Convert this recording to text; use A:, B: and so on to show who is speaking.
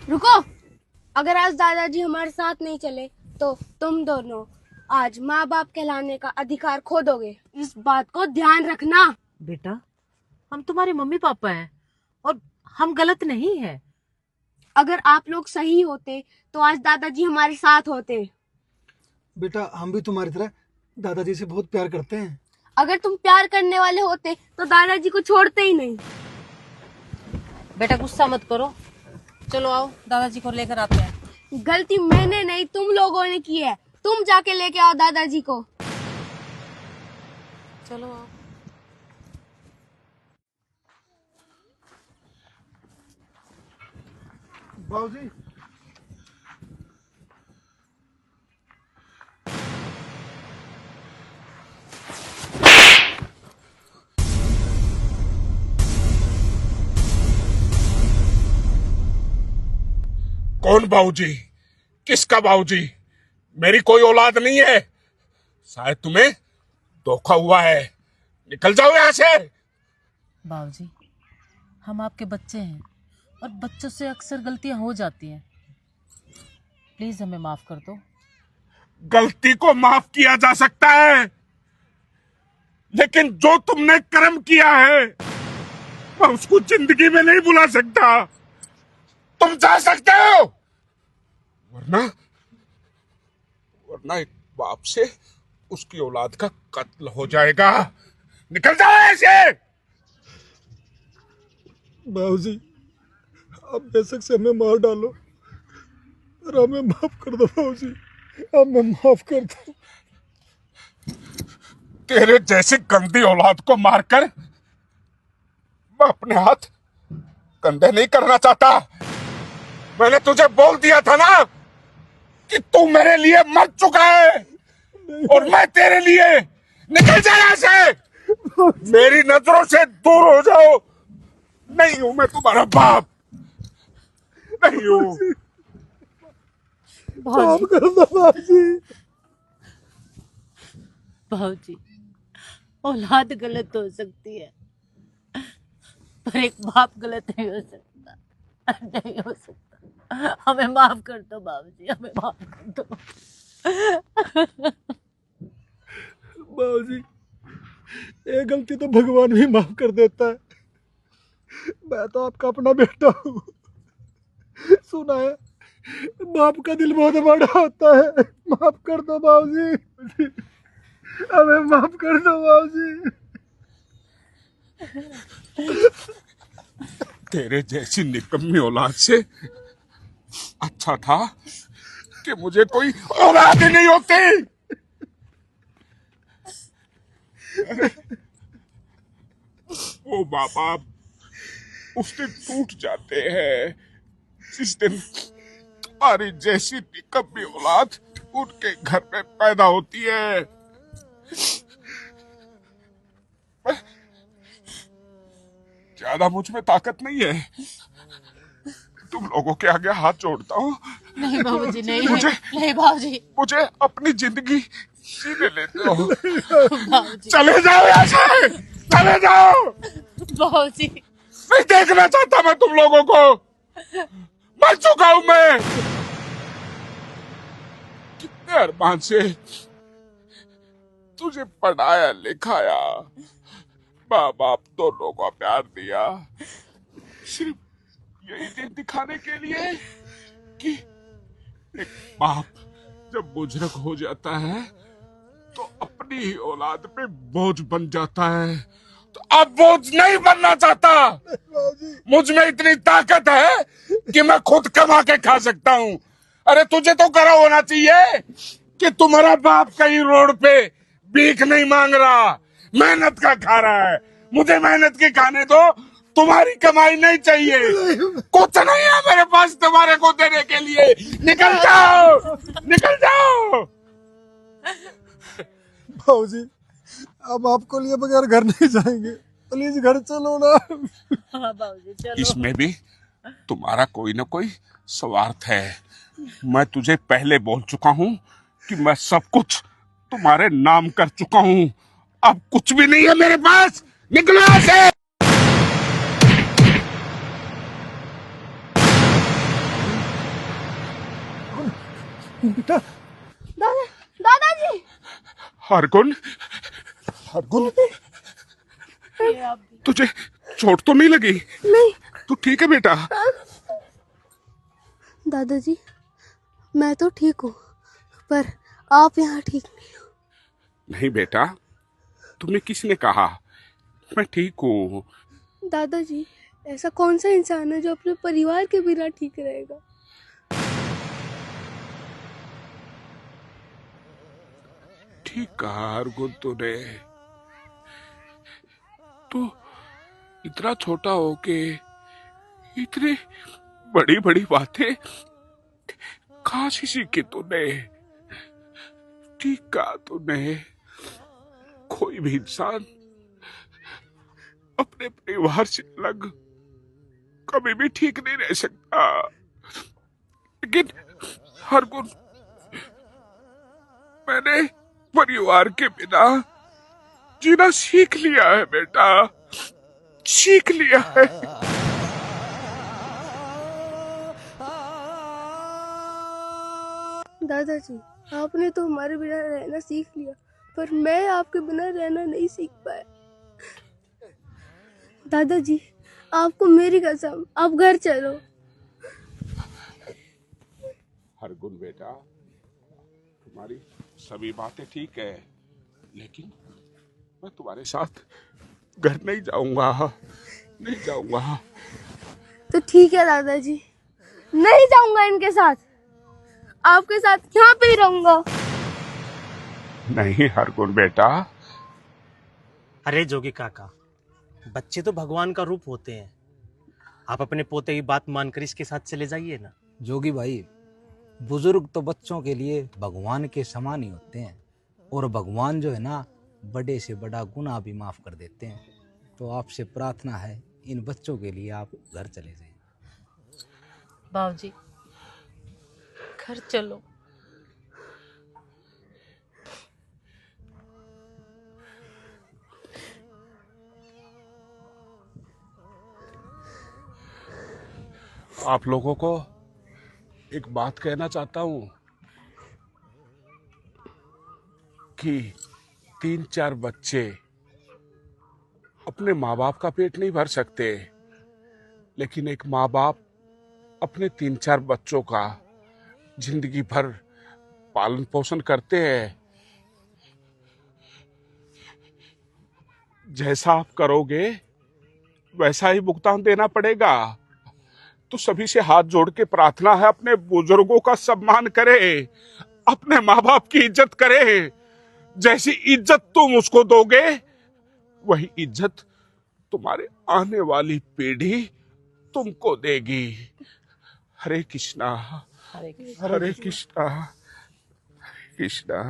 A: रुको। अगर आज दादाजी हमारे साथ नहीं चले तो तुम दोनों आज माँ बाप कहलाने का अधिकार खो दोगे। इस बात को ध्यान रखना।
B: बेटा, हम तुम्हारे मम्मी पापा हैं और हम गलत नहीं है।
A: अगर आप लोग सही होते तो आज दादाजी हमारे साथ होते।
C: बेटा, हम भी तुम्हारी तरह दादाजी से बहुत प्यार करते हैं।
A: अगर तुम प्यार करने वाले होते तो दादाजी को छोड़ते ही नहीं।
B: बेटा गुस्सा मत करो, चलो आओ दादाजी को लेकर आते हैं।
A: गलती मैंने नहीं तुम लोगों ने की है। तुम जाके लेके आओ दादाजी को।
B: चलो आओ।
C: बाबूजी,
D: कौन बाबूजी? किसका बाबूजी? मेरी कोई औलाद नहीं है। शायद तुम्हें धोखा हुआ है। निकल जाओ यहाँ से।
B: बाबूजी, हम आपके बच्चे हैं और बच्चों से अक्सर गलतियां हो जाती हैं। प्लीज हमें माफ कर दो।
D: गलती को माफ किया जा सकता है, लेकिन जो तुमने कर्म किया है मैं उसको जिंदगी में नहीं भुला सकता। तुम जा सकते हो, वरना वरना एक बाप से उसकी औलाद का कत्ल हो जाएगा। निकल जाओ ऐसे।
C: बाबूजी, आप बेशक से हमें मार डालो पर हमें माफ कर दो। बाबूजी, हमें माफ कर दो।
D: तेरे जैसी गंदी औलाद को मारकर मैं अपने हाथ गंदे नहीं करना चाहता। मैंने तुझे बोल दिया था ना कि तू मेरे लिए मर चुका है और मैं तेरे लिए। निकल जा यहाँ से। मेरी नजरों से दूर हो जाओ। नहीं हूं मैं तुम्हारा बाप, नहीं हूं।
C: माफ कर दो बाबूजी।
B: बाबूजी, औलाद गलत हो सकती है पर एक बाप गलत नहीं हो सकता, नहीं हो सकता। हमें माफ कर दो बाबूजी, हमें माफ कर दो।
C: बाबूजी, ये गलती तो भगवान भी माफ कर देता है। मैं तो आपका अपना बेटा हूँ। सुना है बाप का दिल बहुत बड़ा होता है। माफ कर दो बाबूजी, हमें माफ कर दो बाबूजी।
D: तेरे जैसी निकम्मी औलाद से अच्छा था कि मुझे कोई औलाद ही नहीं होती। वो माँ बाप उस दिन टूट जाते हैं जिस दिन तुम्हारी जैसी निकम्मी औलाद उनके घर में पैदा होती है। ज्यादा मुझ में ताकत नहीं है। तुम लोगों के आगे हाथ जोड़ता हूँ।
B: नहीं बाबूजी, नहीं
D: मुझे
B: नहीं बाबूजी,
D: मुझे अपनी जिंदगी जीने लेते हो।
B: बाबूजी,
D: चले जाओ यहाँ से, चले जाओ।
B: बाबूजी।
D: नहीं देखना चाहता मैं तुम लोगों को। मर चुका हूं मैं। कितने अरमान से तुझे पढ़ाया लिखाया, माँ बाप दोनों को प्यार दिया, सिर्फ यही दिन दिखाने के लिए कि एक बाप जब बुजुर्ग हो जाता है तो अपनी ही औलाद पे बोझ बन जाता है। तो अब बोझ नहीं बनना चाहता। मुझ में इतनी ताकत है कि मैं खुद कमा के खा सकता हूँ। अरे तुझे तो करा होना चाहिए कि तुम्हारा बाप कहीं रोड पे भीख नहीं मांग रहा, मेहनत का खा रहा है। मुझे मेहनत की खाने दो, तुम्हारी कमाई नहीं चाहिए। कुछ नहीं है मेरे पास तुम्हारे को देने के लिए। निकल जाओ, निकल जाओ।
C: बाबूजी, हम आपको लिए बगैर घर नहीं जाएंगे। प्लीज घर चलो ना।
B: हाँ बाबूजी, चलो।
D: इसमें भी तुम्हारा कोई ना कोई स्वार्थ है। मैं तुझे पहले बोल चुका हूँ कि मैं सब कुछ तुम्हारे नाम कर चुका हूँ। अब कुछ भी नहीं है मेरे पास। निकलो यहाँ से।
C: बेटा
A: दादा दादाजी।
D: हरगुन, हरगुन,
B: ये आप भी।
D: तुझे चोट तो नहीं लगी?
A: नहीं
D: तू ठीक है बेटा?
A: दादाजी, मैं तो ठीक हूँ, पर आप यहाँ ठीक नहीं हो।
D: नहीं बेटा, तुम्हें किसने कहा? मैं ठीक हूँ।
A: दादाजी, ऐसा कौन सा इंसान है जो अपने परिवार के बिना ठीक रहेगा?
D: ठीक कहा हरगुन तूने। तू इतना छोटा हो के इतनी बड़ी बड़ी बातें कहाँ से सीखी तूने? ठीक कहा तूने। कोई भी इंसान अपने परिवार से अलग कभी भी ठीक नहीं रह सकता। लेकिन हरगुन, मैंने परिवार के बिना जीना सीख लिया है बेटा, सीख लिया है।
A: दादाजी, आपने तो हमारे बिना रहना सीख लिया, पर मैं आपके बिना रहना नहीं सीख पाया। दादाजी, आपको मेरी कसम, आप घर चलो।
D: हरगुन बेटा, तुम्हारी सभी बातें ठीक है, लेकिन मैं तुम्हारे साथ घर नहीं जाऊंगा, नहीं जाऊंगा।
A: तो ठीक है दादाजी, नहीं जाऊंगा इनके साथ, आपके साथ यहाँ पे ही रहूंगा।
D: नहीं हरगुन बेटा।
E: अरे जोगी काका, बच्चे तो भगवान का रूप होते हैं। आप अपने पोते की बात मानकर इसके साथ चले जाइए ना।
F: जोगी भाई, बुजुर्ग तो बच्चों के लिए भगवान के समान ही होते हैं, और भगवान जो है ना, बड़े से बड़ा गुनाह भी माफ कर देते हैं। तो आपसे प्रार्थना है, इन बच्चों के लिए आप घर चले जाइए।
B: बाबूजी, घर चलो।
D: आप लोगों को एक बात कहना चाहता हूं कि 3-4 बच्चे अपने माँ बाप का पेट नहीं भर सकते, लेकिन एक माँ बाप अपने 3-4 बच्चों का जिंदगी भर पालन पोषण करते हैं। जैसा आप करोगे वैसा ही भुगतान देना पड़ेगा। तो सभी से हाथ जोड़ के प्रार्थना है, अपने बुजुर्गों का सम्मान करें, अपने माँ बाप की इज्जत करें। जैसी इज्जत तुम उसको दोगे, वही इज्जत तुम्हारे आने वाली पीढ़ी तुमको देगी। हरे कृष्णा,
B: हरे कृष्ण।
D: हरे कृष्णा, हरे कृष्णा।